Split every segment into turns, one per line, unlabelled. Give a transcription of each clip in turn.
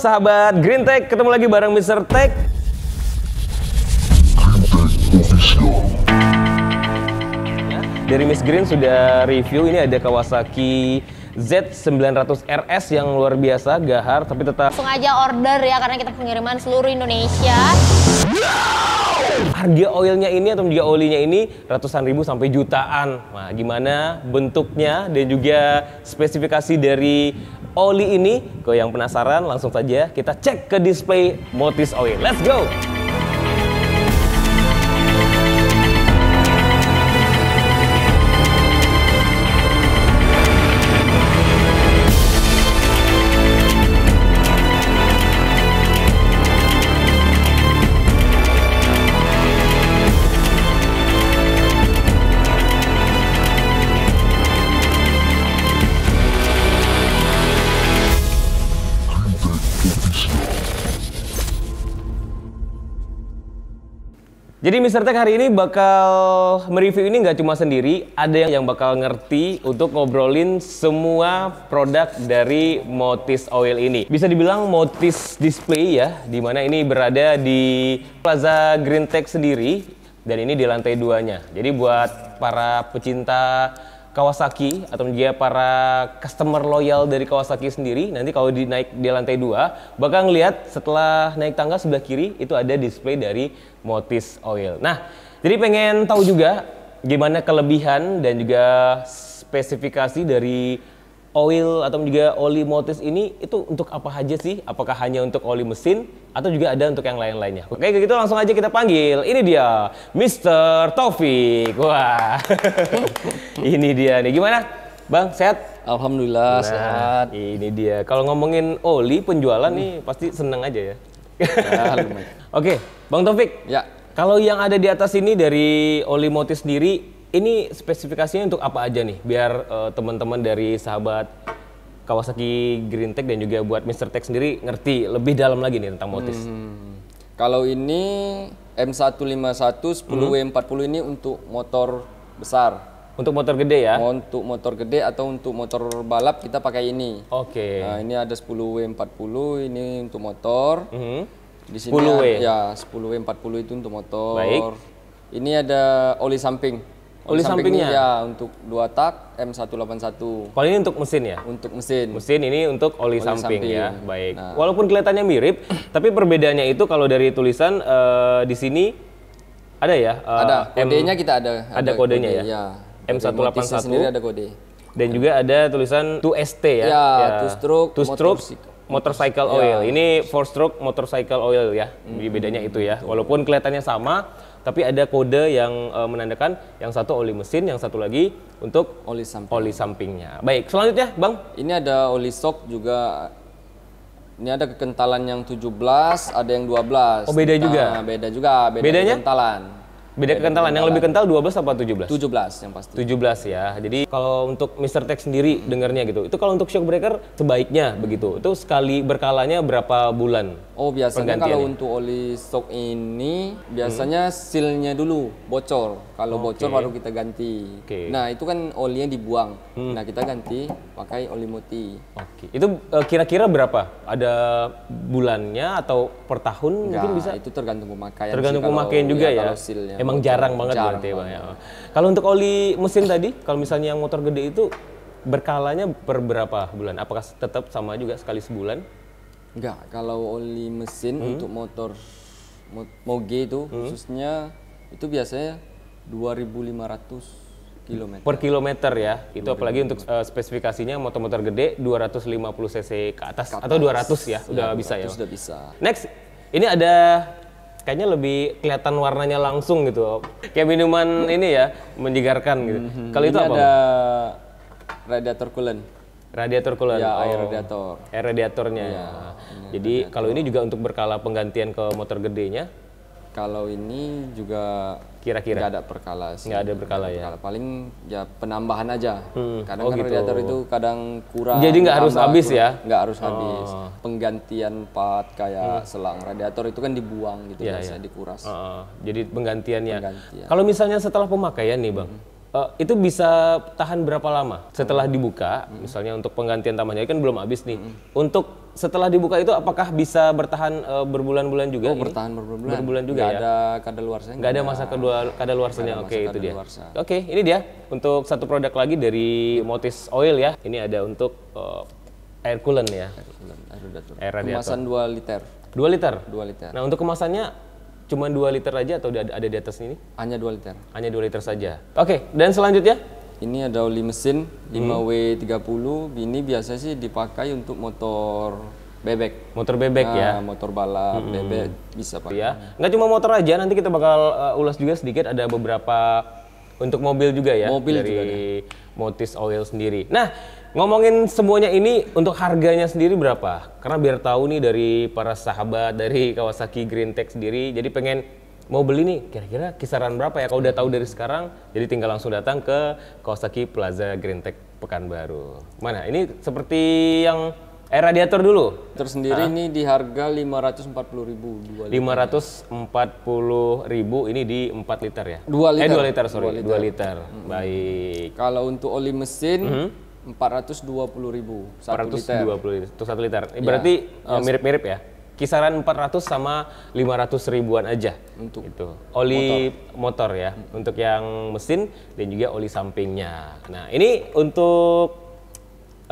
Sahabat Green Tech, ketemu lagi bareng Mr. Tech. Dari Miss Green sudah review, ini ada Kawasaki Z900 RS yang luar biasa, gahar, tapi tetap
langsung aja order ya, karena kita pengiriman seluruh Indonesia.
Harga oilnya ini atau juga olinya ini ratusan ribu sampai jutaan. Nah, gimana bentuknya dan juga spesifikasi dari oli ini? Kalau yang penasaran, langsung saja kita cek ke display Motis Oil. Let's go! Jadi Mr. Tech hari ini bakal mereview ini nggak cuma sendiri, ada yang bakal ngerti untuk ngobrolin semua produk dari Motis Oil ini. Bisa dibilang Motis Display ya, dimana ini berada di Plaza Green Tech sendiri, dan ini di lantai 2-nya. Jadi buat para pecinta Kawasaki atau juga para customer loyal dari Kawasaki sendiri, nanti kalau naik di lantai 2 bakal ngeliat setelah naik tangga sebelah kiri itu ada display dari Motis Oil. Nah, jadi pengen tahu juga gimana kelebihan dan juga spesifikasi dari oil atau juga oli Motis ini itu untuk apa aja sih? Apakah hanya untuk oli mesin atau juga ada untuk yang lain-lainnya? Oke, gitu langsung aja kita panggil. Ini dia, Mr. Taufik. Wah, ini dia nih. Gimana, Bang? Sehat?
Alhamdulillah, sehat.
Ini dia. Kalau ngomongin oli penjualan nih pasti seneng aja ya. Oke, Bang Taufik.
Ya.
Kalau yang ada di atas ini dari oli Motis sendiri, ini spesifikasinya untuk apa aja nih? Biar teman-teman dari sahabat Kawasaki Green Tech dan juga buat Mr. Tech sendiri ngerti lebih dalam lagi nih tentang Motis.
Kalau ini M151 10W40 ini untuk motor besar.
Untuk motor gede ya?
Untuk motor gede atau untuk motor balap kita pakai ini.
Oke.
Nah, ini ada 10W40 ini untuk motor. Di sini
10W?
Ya, 10W40 itu untuk motor.
Baik.
Ini ada oli samping.
Oli sampingnya?
Ya, untuk 2 tak M181.
Kalau ini untuk mesin ya?
Untuk mesin.
Mesin ini untuk oli samping ya,
samping.
baik.
Nah.
Walaupun kelihatannya mirip, tapi perbedaannya itu kalau dari tulisan di sini ada ya?
Ada, kodenya kita ada.
Ada kodenya
kode,
ya?
Dari
M181
Motisnya sendiri ada kode.
Dan juga ada tulisan 2ST ya?
Ya, two-stroke
motorcycle oil. Ini 4-stroke motorcycle oil ya. Jadi bedanya itu ya. Walaupun kelihatannya sama, tapi ada kode yang menandakan yang satu oli mesin, yang satu lagi untuk oli sampingnya. Baik, selanjutnya Bang.
Ini ada oli shock juga. Ini ada kekentalan yang 17, ada yang 12.
Oh, beda juga?
Nah, beda juga.
Bedanya?
Kekentalan.
Beda kekentalan. Yang lebih kental 12 apa 17?
17 yang pasti.
17 ya. Jadi kalau untuk Mr. Tech sendiri dengarnya gitu, itu kalau untuk shock breaker sebaiknya begitu. Itu sekali berkalanya berapa bulan?
Oh, biasanya kalau untuk oli shock ini biasanya sealnya dulu bocor. Kalau bocor baru kita ganti. Nah, itu kan olinya dibuang. Nah, kita ganti pakai oli Moti.
Oke. Itu kira-kira berapa? Ada bulannya atau per tahun mungkin bisa?
Itu tergantung pemakaian.
Tergantung pemakaian juga ya.
Kalau sealnya
emang jarang banget berarti Bang ya. Kalau untuk oli mesin tadi, kalau misalnya yang motor gede itu berkalanya per berapa bulan? Apakah tetap sama juga sekali sebulan?
Enggak, kalau oli mesin untuk motor moge itu khususnya itu biasanya 2.500 km.
Per kilometer ya. Itu apalagi untuk spesifikasinya motor-motor gede 250 cc ke atas atau 200 ya, udah bisa ya.
Sudah bisa.
Next, ini ada kayaknya lebih kelihatan warnanya langsung gitu. Kayak minuman ini ya, menyegarkan gitu. Kalau itu apa?
Ada radiator coolant.
Radiator coolant.
Ya, air radiator.
Air radiatornya. Ya. Jadi kalau ini juga untuk berkala penggantian ke motor gedenya?
Kalau ini juga
kira-kira
nggak ada perkala sih.
Nggak ada berkala ya.
Paling ya penambahan aja. Kadang kan
gitu.
radiator itu kadang kurang.
Jadi nggak harus habis ya?
Nggak harus habis. Penggantian part kayak selang radiator itu kan dibuang gitu biasanya dikuras.
Jadi penggantiannya. Kalau misalnya setelah pemakaian nih Bang, itu bisa tahan berapa lama setelah dibuka? Misalnya untuk penggantian tambahannya kan belum habis nih. Untuk setelah dibuka itu apakah bisa bertahan berbulan-bulan juga?
Oh, bertahan berbulan-bulan.
Berbulan juga
nggak
ya?
ada kadaluarsanya.
Nggak ada masa kadaluarsanya. Oke, itu dia.
kadaluarsa.
Oke, ini dia untuk satu produk lagi dari Motis Oil ya. Ini ada untuk air coolant ya. Air radiator.
Kemasan 2 liter.
2 liter?
2 liter.
Nah, untuk kemasannya cuma 2 liter aja atau ada di atas ini?
Hanya 2 liter.
Hanya 2 liter saja. Oke, dan selanjutnya?
Ini ada oli mesin 5W30. Ini biasa sih dipakai untuk motor bebek.
Motor bebek ya?
Motor balap, bebek bisa pakai.
Ya, nggak cuma motor aja, nanti kita bakal ulas juga sedikit, ada beberapa untuk mobil juga ya?
Mobil
dari
juga ada.
Motis Oil sendiri. Nah, ngomongin semuanya ini untuk harganya sendiri berapa? Karena biar tahu nih dari para sahabat dari Kawasaki Green Tech sendiri, jadi pengen mau beli nih, kira-kira kisaran berapa ya? Kalau udah tahu dari sekarang, jadi tinggal langsung datang ke Kawasaki Plaza Green Tech Pekanbaru. Mana? Ini seperti yang air radiator dulu.
Tersendiri ini di harga 540.000.
540.000 ini di 4 liter ya?
2 liter.
2 liter, sorry. 2 liter. Baik.
Kalau untuk oli mesin 420.000 1 liter.
420 untuk 1 liter. Berarti mirip-mirip ya? Kisaran 400 sama 500 ribuan aja
Untuk
itu. Oli motor ya, untuk yang mesin dan juga oli sampingnya. Nah, ini untuk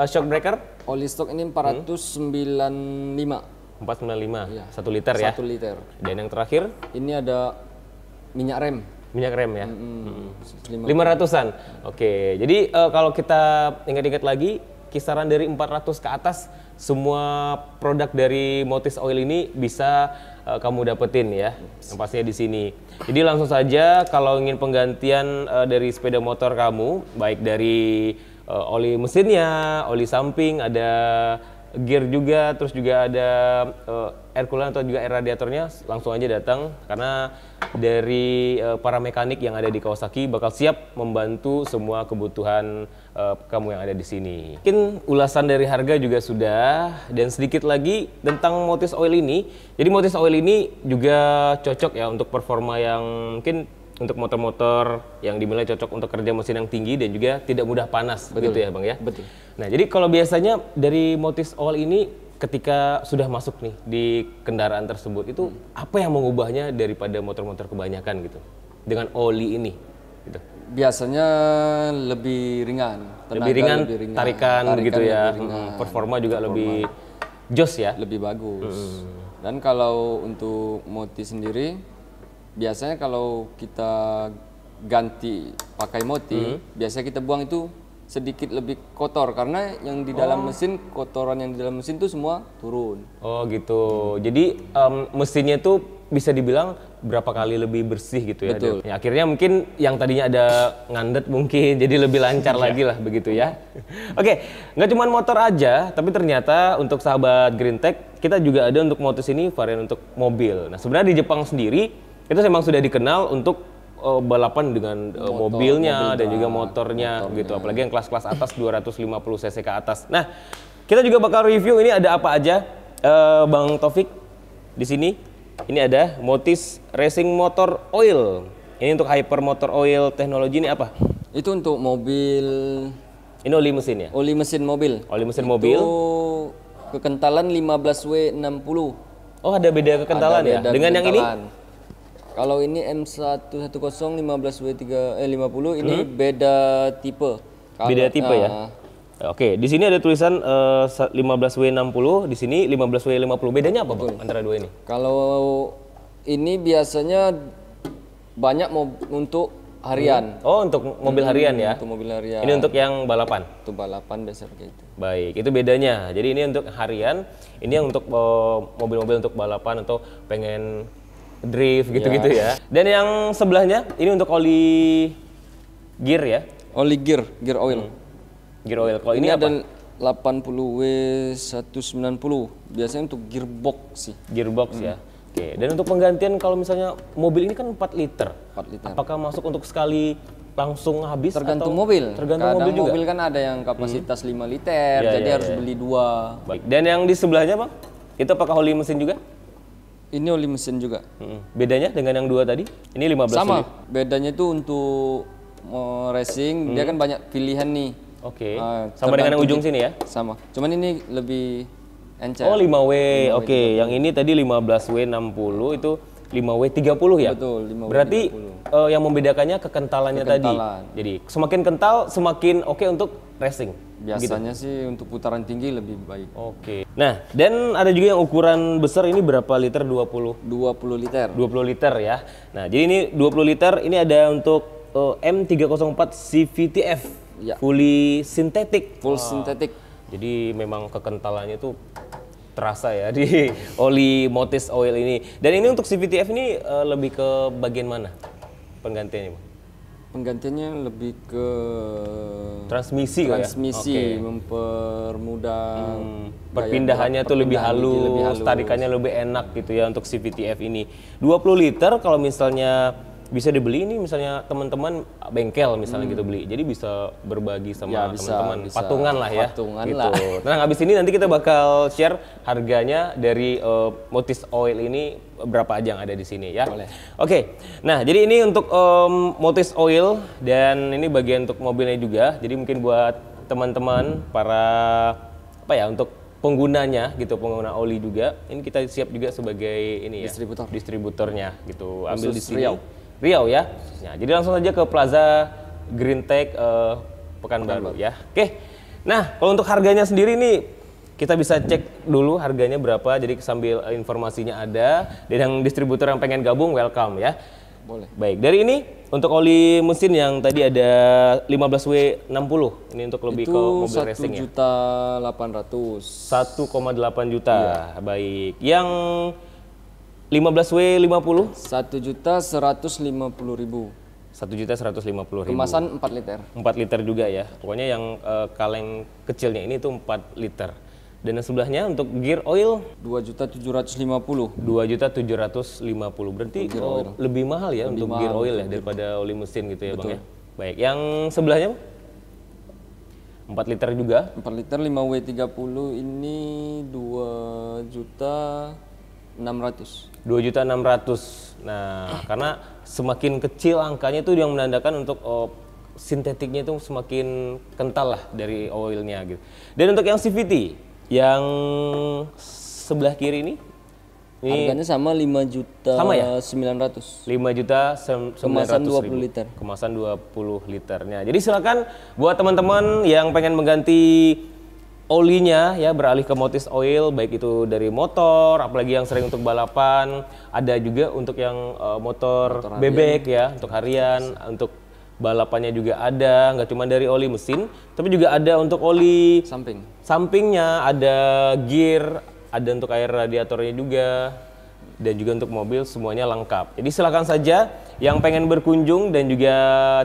shock breaker
Oli stok ini 495.
495,
Iya.
1 liter ya.
1 liter.
Dan yang terakhir
Ini ada minyak rem.
minyak rem ya.
5.
500-an. Oke, jadi kalau kita ingat-ingat lagi, kisaran dari 400 ke atas, semua produk dari Motis Oil ini bisa kamu dapetin ya, yang pastinya di sini. Jadi langsung saja kalau ingin penggantian dari sepeda motor kamu, baik dari oli mesinnya, oli samping, ada gear juga, terus juga ada air coolant atau juga air radiatornya, langsung aja datang karena dari para mekanik yang ada di Kawasaki bakal siap membantu semua kebutuhan kamu yang ada di sini. Mungkin ulasan dari harga juga sudah, dan sedikit lagi tentang Motis Oil ini. Jadi Motis Oil ini juga cocok ya untuk performa yang mungkin untuk motor-motor yang dinilai cocok untuk kerja mesin yang tinggi dan juga tidak mudah panas.
Betul.
Begitu ya Bang ya?
Betul.
Nah, jadi kalau biasanya dari Motis Oil ini ketika sudah masuk nih di kendaraan tersebut itu apa yang mengubahnya daripada motor-motor kebanyakan gitu dengan oli ini gitu.
Biasanya lebih ringan,
Lebih ringan, tarikan gitu ya.
lebih ringan.
Performa juga lebih jos ya.
Lebih bagus. Dan kalau untuk Moti sendiri, biasanya kalau kita ganti pakai Moti, biasanya kita buang itu sedikit lebih kotor karena yang di dalam mesin, kotoran yang di dalam mesin itu semua turun.
Oh gitu. Jadi mesinnya tuh bisa dibilang berapa kali lebih bersih gitu ya.
Betul.
Ya, akhirnya mungkin yang tadinya ada ngandet mungkin jadi lebih lancar lagi lah begitu ya. Oke, nggak cuma motor aja, tapi ternyata untuk sahabat Green Tech kita juga ada untuk Motis ini varian untuk mobil. Nah sebenarnya di Jepang sendiri itu memang sudah dikenal untuk balapan dengan mobilnya dan juga motornya gitu, apalagi yang kelas-kelas atas 250 cc ke atas. Nah, kita juga bakal review ini ada apa aja, Bang Taufik. Di sini ini ada Motis Racing Motor Oil. Ini untuk Hyper Motor Oil teknologi ini apa?
Itu untuk mobil.
Ini oli mesin ya?
Oli mesin mobil.
Oli mesin mobil.
Itu kekentalan 15W60.
Oh, ada beda kekentalan ya? Dengan yang ini?
Kalau ini M110 15W50 ini beda tipe.
Beda tipe ya. Oke, di sini ada tulisan 15W60, di sini 15W50. Bedanya apa Bang antara dua ini?
Kalau ini biasanya banyak untuk harian.
Oh, untuk mobil harian ya.
Untuk mobil harian.
Ini untuk yang balapan.
Untuk balapan biasanya gitu.
Baik, itu bedanya. Jadi ini untuk harian, ini yang untuk mobil-mobil untuk balapan atau pengen drift gitu-gitu ya. Dan yang sebelahnya ini untuk oli gear ya.
Oli gear oil.
Gear oil. Kalau ini apa?
Ada 80W190. Biasanya untuk gearbox sih.
Gearbox ya. Oke. Dan untuk penggantian kalau misalnya mobil ini kan 4 liter.
4 liter.
Apakah masuk untuk sekali langsung habis
Tergantung
atau
mobil.
Tergantung
Kadang
mobil juga.
mobil kan ada yang kapasitas 5 liter, jadi harus beli 2.
Baik. Dan yang di sebelahnya Bang, itu apakah oli mesin juga?
Ini oli mesin juga.
Bedanya dengan yang dua tadi? Ini 15
Sama.
liter.
Bedanya itu untuk racing, dia kan banyak pilihan nih.
Oke. Sama dengan yang ujung sini ya?
Sama. Cuman ini lebih encer.
Oh 5W, oke. Yang ini tadi 15W60 itu 5W30 ya?
Betul, 5W30.
Berarti yang membedakannya kekentalannya tadi. Jadi semakin kental semakin oke untuk racing.
Biasanya sih untuk putaran tinggi lebih baik.
Oke. Nah, dan ada juga yang ukuran besar ini berapa liter? 20
liter.
20 liter ya. Nah, jadi ini 20 liter ini ada untuk M304 CVTF.
Ya.
Fully sintetik.
Full sintetik.
Jadi memang kekentalannya itu terasa ya di oli Motis Oil ini. Dan ini untuk CVTF ini lebih ke bagian mana penggantiannya, Bang?
Penggantiannya lebih ke
transmisi ya?
Mempermudah
perpindahannya tuh lebih halus, tarikannya lebih enak gitu ya untuk CVTF ini. 20 liter kalau misalnya bisa dibeli ini misalnya teman-teman bengkel misalnya gitu beli. Jadi bisa berbagi sama teman-teman. Patungan lah ya.
Patungan
gitu.
lah.
Nah, habis ini nanti kita bakal share harganya dari Motis Oil ini berapa aja yang ada di sini ya.
Boleh.
Oke. Nah, jadi ini untuk Motis Oil dan ini bagian untuk mobilnya juga. Jadi mungkin buat teman-teman para untuk penggunanya gitu, pengguna oli juga. Ini kita siap juga sebagai ini ya, distributornya gitu. Ambil di sini. Riau ya. Nah, jadi langsung saja ke Plaza Green Tech Pekanbaru ya. Oke. Nah, kalau untuk harganya sendiri nih kita bisa cek dulu harganya berapa. Jadi sambil informasinya ada. Dan yang distributor yang pengen gabung welcome ya.
Boleh.
Baik, dari ini untuk oli mesin yang tadi ada 15W60. Ini untuk lebih ke mobil racing ya.
Itu 1.800.000.
1,8 juta. Iya. Baik. Yang 15W50?
1.150.000.
1.150.000.
Kemasan 4 liter.
4 liter juga ya. Pokoknya yang kaleng kecilnya ini tuh 4 liter. Dan yang sebelahnya untuk gear oil
2.750.
2.750. Berarti lebih mahal ya lebih untuk mahal gear oil ya daripada oli mesin gitu ya. Betul. Bang ya. Baik, yang sebelahnya 4 liter juga.
4 liter 5W30 ini 2.600.000.
2.600.000. Nah, karena semakin kecil angkanya itu yang menandakan untuk sintetiknya itu semakin kental lah dari oilnya gitu. Dan untuk yang CVT yang sebelah kiri ini
harganya sama 5.900.000.
Sama ya? 5.900.000.
Kemasan 20 liter.
Kemasan 20 liternya. Jadi silakan buat teman-teman yang pengen mengganti olinya ya, beralih ke Motis Oil, baik itu dari motor, apalagi yang sering untuk balapan, ada juga untuk yang motor bebek ya, untuk harian, untuk balapannya juga ada, nggak cuma dari oli mesin, tapi juga ada untuk oli sampingnya, ada gear, ada untuk air radiatornya juga, dan juga untuk mobil semuanya lengkap. Jadi silakan saja yang pengen berkunjung dan juga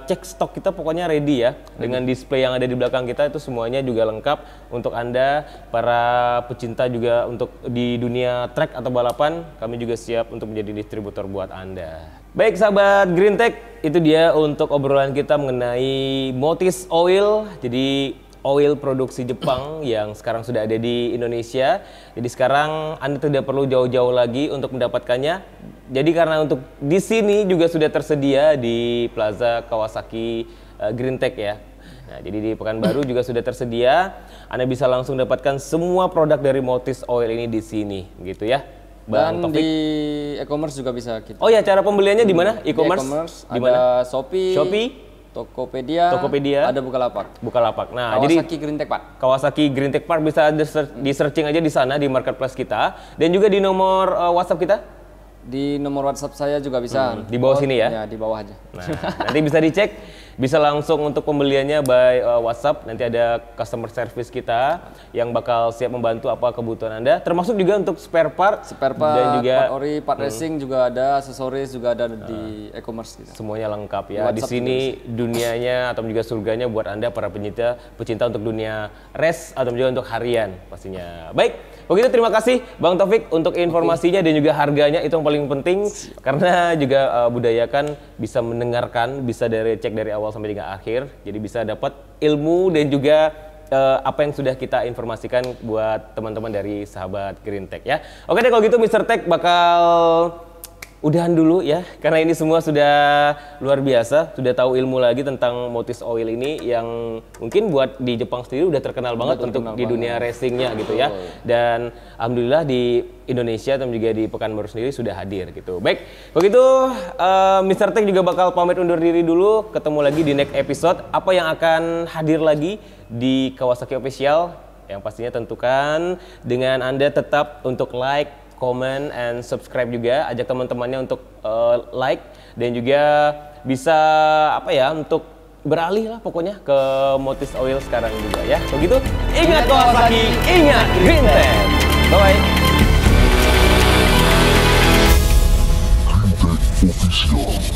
cek stok kita pokoknya ready ya. Dengan display yang ada di belakang kita itu semuanya juga lengkap untuk Anda para pecinta juga untuk di dunia track atau balapan, kami juga siap untuk menjadi distributor buat Anda. Baik sahabat Green Tech, itu dia untuk obrolan kita mengenai Motis Oil. Jadi oil produksi Jepang yang sekarang sudah ada di Indonesia. Jadi sekarang Anda tidak perlu jauh-jauh lagi untuk mendapatkannya. Jadi karena untuk di sini juga sudah tersedia di Plaza Kawasaki Green Tech ya. Nah, jadi di Pekanbaru juga sudah tersedia. Anda bisa langsung dapatkan semua produk dari Motis Oil ini di sini, gitu ya.
Dan di e-commerce juga bisa kita.
Oh ya, cara pembeliannya di mana? E-commerce
ada Shopee, Tokopedia, ada Bukalapak. Nah,
Kawasaki
Green Tech Park.
Kawasaki Green Tech Park bisa di searching aja di sana di marketplace kita, dan juga di nomor WhatsApp kita.
Di nomor WhatsApp saya juga bisa.
Di bawah sini ya?
Ya, di bawah aja.
Nah, nanti bisa dicek, bisa langsung untuk pembeliannya by WhatsApp. Nanti ada customer service kita yang bakal siap membantu apa kebutuhan Anda, termasuk juga untuk spare part dan juga
part ori, part racing juga ada, aksesoris juga ada di e-commerce kita.
Semuanya lengkap ya. Di sini dunianya atau juga surganya buat Anda para pecinta untuk dunia race atau juga untuk harian pastinya. Baik. Begitu, terima kasih Bang Taufik untuk informasinya dan juga harganya, itu yang paling penting. Karena juga budayakan bisa mendengarkan, bisa cek dari awal sampai dengan akhir. Jadi bisa dapat ilmu dan juga apa yang sudah kita informasikan buat teman-teman dari sahabat Green Tech ya. Oke deh, kalau gitu Mr. Tech bakal udahan dulu ya, karena ini semua sudah luar biasa, sudah tahu ilmu lagi tentang Motis Oil ini yang mungkin buat di Jepang sendiri udah terkenal banget untuk di dunia racingnya gitu ya. Dan alhamdulillah di Indonesia dan juga di Pekanbaru sendiri sudah hadir gitu. Baik, begitu Mr. Tech juga bakal pamit undur diri dulu. Ketemu lagi di next episode. Apa yang akan hadir lagi di Kawasaki Official? Yang pastinya tentukan dengan Anda tetap untuk like, comment, and subscribe juga. Ajak teman-temannya untuk like dan juga bisa untuk beralih lah pokoknya ke Motis Oil sekarang juga ya. Begitu, ingat Kawasaki, ingat Green Tech. Bye-bye.
Green Tech Official.